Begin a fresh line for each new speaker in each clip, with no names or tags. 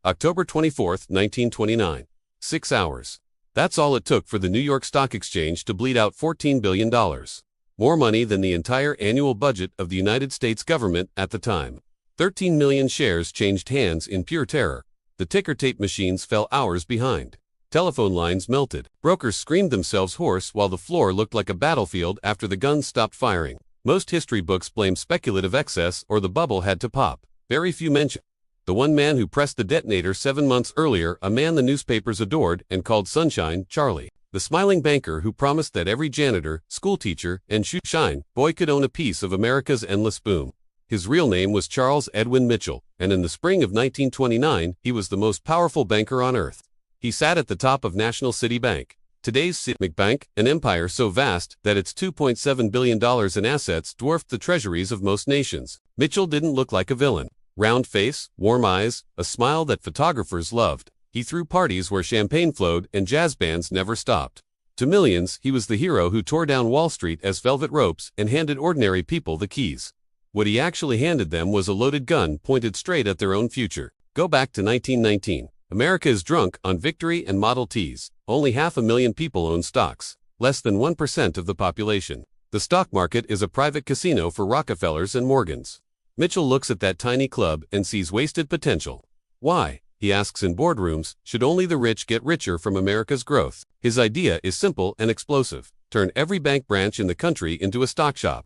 October 24, 1929. 6 hours. That's all it took for the New York Stock Exchange to bleed out $14 billion. More money than the entire annual budget of the United States government at the time. 13 million shares changed hands in pure terror. The ticker tape machines fell hours behind. Telephone lines melted. Brokers screamed themselves hoarse while the floor looked like a battlefield after the guns stopped firing. Most history books blame speculative excess or the bubble had to pop. Very few mention the one man who pressed the detonator 7 months earlier, a man the newspapers adored and called Sunshine Charlie. The smiling banker who promised that every janitor, schoolteacher, and shoe-shine boy could own a piece of America's endless boom. His real name was Charles Edwin Mitchell, and in the spring of 1929, he was the most powerful banker on earth. He sat at the top of National City Bank, today's Citibank Bank, an empire so vast that its $2.7 billion in assets dwarfed the treasuries of most nations. Mitchell didn't look like a villain. Round face, warm eyes, a smile that photographers loved. He threw parties where champagne flowed and jazz bands never stopped. To millions, he was the hero who tore down Wall Street as velvet ropes and handed ordinary people the keys. What he actually handed them was a loaded gun pointed straight at their own future. Go back to 1919. America is drunk on victory and Model Ts. Only 500,000 people own stocks. Less than 1% of the population. The stock market is a private casino for Rockefellers and Morgans. Mitchell looks at that tiny club and sees wasted potential. Why, he asks in boardrooms, should only the rich get richer from America's growth? His idea is simple and explosive. Turn every bank branch in the country into a stock shop.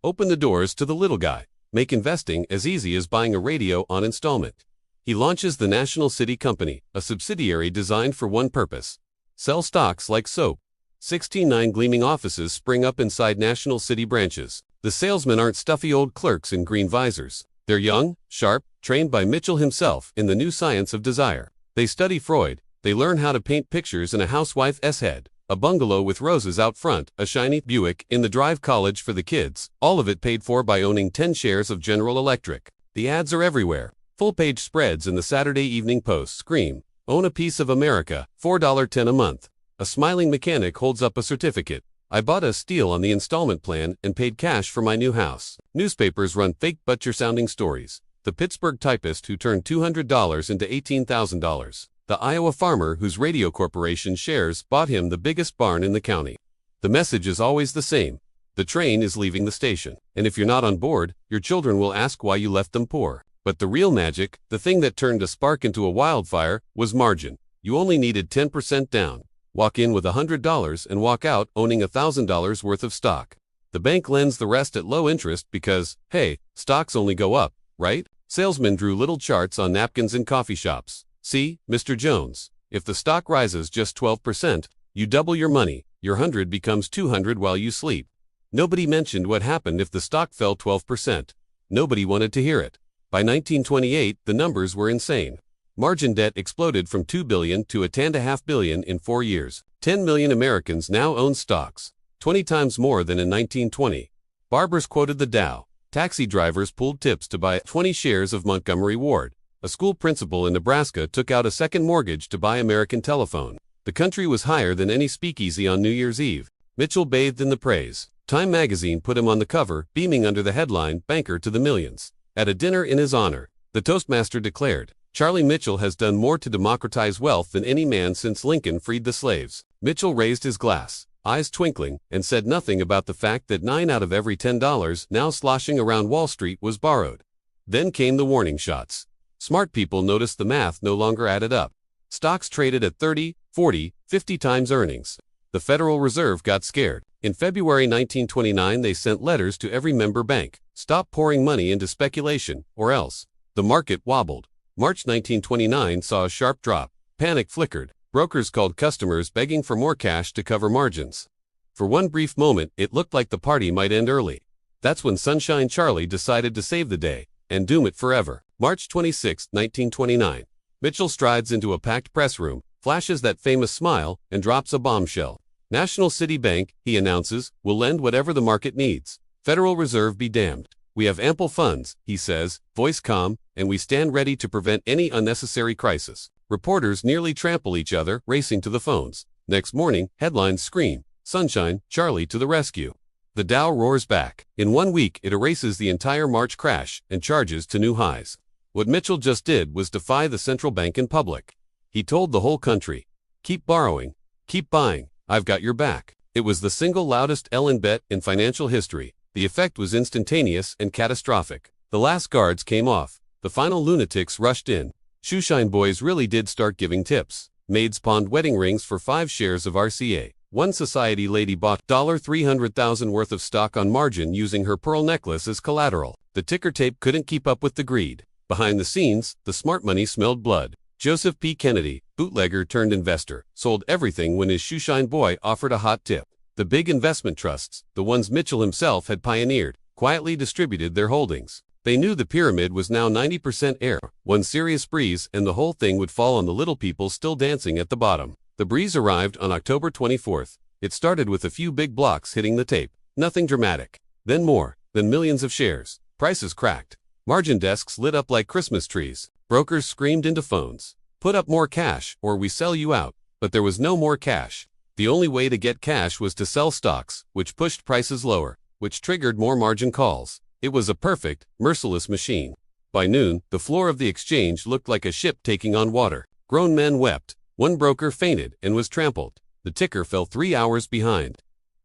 Open the doors to the little guy. Make investing as easy as buying a radio on installment. He launches the National City Company, a subsidiary designed for one purpose: sell stocks like soap. 16 gleaming offices spring up inside National City branches. The salesmen aren't stuffy old clerks in green visors. They're young, sharp, trained by Mitchell himself in the new science of desire. They study Freud. They learn how to paint pictures in a housewife's head. A bungalow with roses out front, a shiny Buick in the drive, college for the kids, all of it paid for by owning 10 shares of General Electric. The ads are everywhere. Full-page spreads in the Saturday Evening Post scream, "Own a piece of America, $4.10 a month." A smiling mechanic holds up a certificate. "I bought a steel on the installment plan and paid cash for my new house." Newspapers run fake butcher-sounding stories. The Pittsburgh typist who turned $200 into $18,000. The Iowa farmer whose radio corporation shares bought him the biggest barn in the county. The message is always the same. The train is leaving the station, and if you're not on board, your children will ask why you left them poor. But the real magic, the thing that turned a spark into a wildfire, was margin. You only needed 10% down. Walk in with $100 and walk out owning $1,000 worth of stock. The bank lends the rest at low interest because, hey, stocks only go up, right? Salesmen drew little charts on napkins in coffee shops. See, Mr. Jones, if the stock rises just 12%, you double your money. Your 100 becomes 200 while you sleep. Nobody mentioned what happened if the stock fell 12%. Nobody wanted to hear it. By 1928, the numbers were insane. Margin debt exploded from $2 billion to $10.5 billion in 4 years. 10 million Americans now own stocks, 20 times more than in 1920. Barbers quoted the Dow. Taxi drivers pulled tips to buy 20 shares of Montgomery Ward. A school principal in Nebraska took out a second mortgage to buy American Telephone. The country was higher than any speakeasy on New Year's Eve. Mitchell bathed in the praise. Time magazine put him on the cover, beaming under the headline, "Banker to the Millions." At a dinner in his honor, the Toastmaster declared, "Charlie Mitchell has done more to democratize wealth than any man since Lincoln freed the slaves." Mitchell raised his glass, eyes twinkling, and said nothing about the fact that 9 out of every $10 now sloshing around Wall Street was borrowed. Then came the warning shots. Smart people noticed the math no longer added up. Stocks traded at 30, 40, 50 times earnings. The Federal Reserve got scared. In February 1929, they sent letters to every member bank. Stop pouring money into speculation, or else. The market wobbled. March 1929 saw a sharp drop. Panic flickered. Brokers called customers begging for more cash to cover margins. For one brief moment, it looked like the party might end early. That's when Sunshine Charlie decided to save the day and doom it forever. March 26, 1929. Mitchell strides into a packed press room, flashes that famous smile, and drops a bombshell. National City Bank, he announces, will lend whatever the market needs. Federal Reserve be damned. We have ample funds, he says, voice calm, and we stand ready to prevent any unnecessary crisis. Reporters nearly trample each other, racing to the phones. Next morning, headlines scream, "Sunshine, Charlie to the rescue." The Dow roars back. In 1 week, it erases the entire March crash and charges to new highs. What Mitchell just did was defy the central bank in public. He told the whole country, "Keep borrowing, keep buying, I've got your back." It was the single loudest Ellen bet in financial history. The effect was instantaneous and catastrophic. The last guards came off. The final lunatics rushed in. Shoeshine boys really did start giving tips. Maids pawned wedding rings for 5 shares of RCA. One society lady bought $300,000 worth of stock on margin using her pearl necklace as collateral. The ticker tape couldn't keep up with the greed. Behind the scenes, the smart money smelled blood. Joseph P. Kennedy, bootlegger turned investor, sold everything when his shoeshine boy offered a hot tip. The big investment trusts, the ones Mitchell himself had pioneered, quietly distributed their holdings. They knew the pyramid was now 90% air. One serious breeze and the whole thing would fall on the little people still dancing at the bottom. The breeze arrived on October 24th. It started with a few big blocks hitting the tape. Nothing dramatic. Then more, then millions of shares. Prices cracked. Margin desks lit up like Christmas trees. Brokers screamed into phones, "Put up more cash, or we sell you out." But there was no more cash. The only way to get cash was to sell stocks, which pushed prices lower, which triggered more margin calls. It was a perfect, merciless machine. By noon, the floor of the exchange looked like a ship taking on water. Grown men wept. One broker fainted and was trampled. The ticker fell 3 hours behind.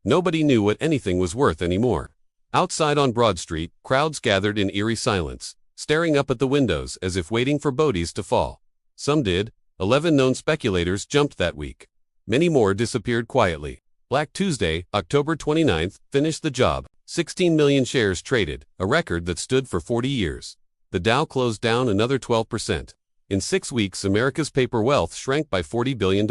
Nobody knew what anything was worth anymore. Outside on Broad Street, crowds gathered in eerie silence, staring up at the windows as if waiting for bogeys to fall. Some did. 11 known speculators jumped that week. Many more disappeared quietly. Black Tuesday, October 29th, finished the job. 16 million shares traded, a record that stood for 40 years. The Dow closed down another 12%. In 6 weeks, America's paper wealth shrank by $40 billion.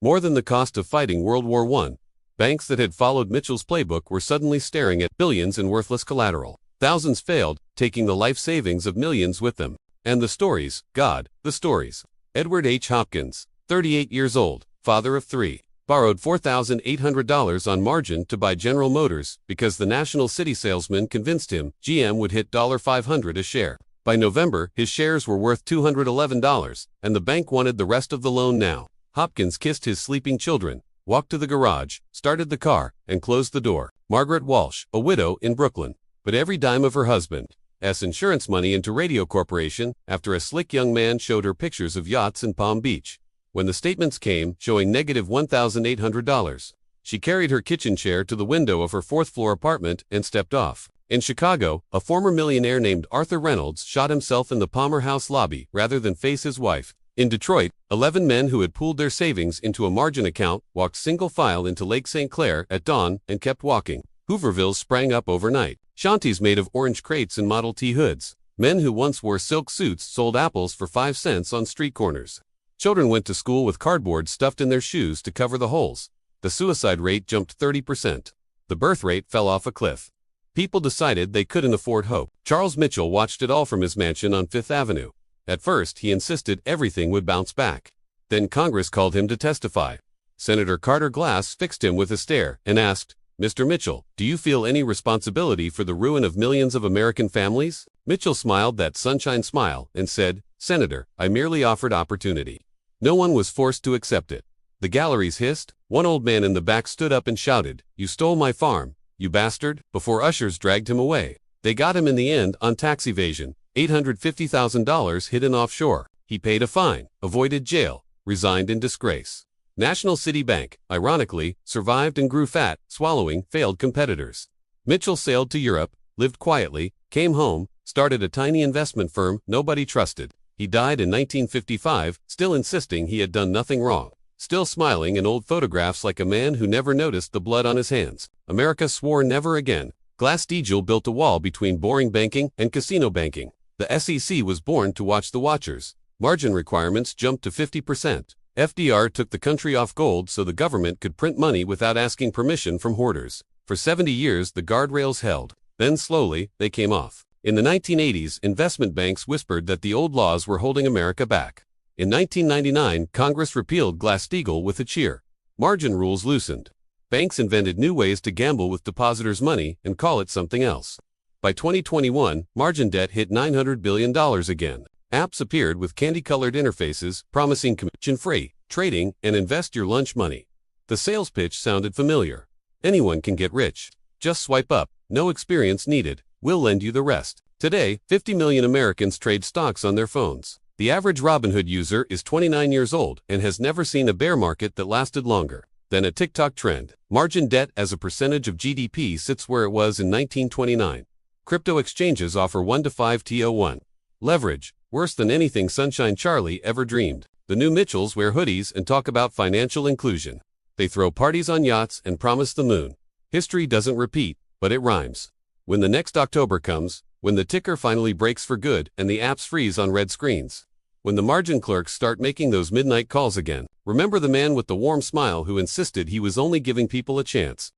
More than the cost of fighting World War I. Banks that had followed Mitchell's playbook were suddenly staring at billions in worthless collateral. Thousands failed, taking the life savings of millions with them. And the stories, God, the stories. Edward H. Hopkins, 38 years old, father of 3, borrowed $4,800 on margin to buy General Motors because the National City salesman convinced him GM would hit $500 a share. By November, his shares were worth $211, and the bank wanted the rest of the loan now. Hopkins kissed his sleeping children, walked to the garage, started the car, and closed the door. Margaret Walsh, a widow in Brooklyn, put every dime of her husband's insurance money into Radio Corporation after a slick young man showed her pictures of yachts in Palm Beach. When the statements came, showing negative $1,800, she carried her kitchen chair to the window of her 4th-floor apartment and stepped off. In Chicago, a former millionaire named Arthur Reynolds shot himself in the Palmer House lobby rather than face his wife. In Detroit, 11 men who had pooled their savings into a margin account walked single file into Lake St. Clair at dawn and kept walking. Hoovervilles sprang up overnight. Shanties made of orange crates and Model T hoods. Men who once wore silk suits sold apples for 5 cents on street corners. Children went to school with cardboard stuffed in their shoes to cover the holes. The suicide rate jumped 30%. The birth rate fell off a cliff. People decided they couldn't afford hope. Charles Mitchell watched it all from his mansion on 5th Avenue. At first, he insisted everything would bounce back. Then Congress called him to testify. Senator Carter Glass fixed him with a stare and asked, "Mr. Mitchell, do you feel any responsibility for the ruin of millions of American families?" Mitchell smiled that sunshine smile and said, "Senator, I merely offered opportunity. No one was forced to accept it." The galleries hissed. One old man in the back stood up and shouted, "You stole my farm, you bastard," before ushers dragged him away. They got him in the end on tax evasion, $850,000 hidden offshore. He paid a fine, avoided jail, resigned in disgrace. National City Bank, ironically, survived and grew fat, swallowing failed competitors. Mitchell sailed to Europe, lived quietly, came home, started a tiny investment firm nobody trusted. He died in 1955, still insisting he had done nothing wrong. Still smiling in old photographs like a man who never noticed the blood on his hands. America swore never again. Glass-Steagall built a wall between boring banking and casino banking. The SEC was born to watch the watchers. Margin requirements jumped to 50%. FDR took the country off gold so the government could print money without asking permission from hoarders. For 70 years, the guardrails held. Then slowly, they came off. In the 1980s, investment banks whispered that the old laws were holding America back. In 1999, Congress repealed Glass-Steagall with a cheer. Margin rules loosened. Banks invented new ways to gamble with depositors' money and call it something else. By 2021, margin debt hit $900 billion again. Apps appeared with candy-colored interfaces promising commission-free trading and invest your lunch money. The sales pitch sounded familiar. Anyone can get rich. Just swipe up, no experience needed. We'll lend you the rest. Today, 50 million Americans trade stocks on their phones. The average Robinhood user is 29 years old and has never seen a bear market that lasted longer than a TikTok trend. Margin debt as a percentage of GDP sits where it was in 1929. Crypto exchanges offer 1 to 5 to 1. Leverage, worse than anything Sunshine Charlie ever dreamed. The new Mitchells wear hoodies and talk about financial inclusion. They throw parties on yachts and promise the moon. History doesn't repeat, but it rhymes. When the next October comes, when the ticker finally breaks for good and the apps freeze on red screens, when the margin clerks start making those midnight calls again, remember the man with the warm smile who insisted he was only giving people a chance.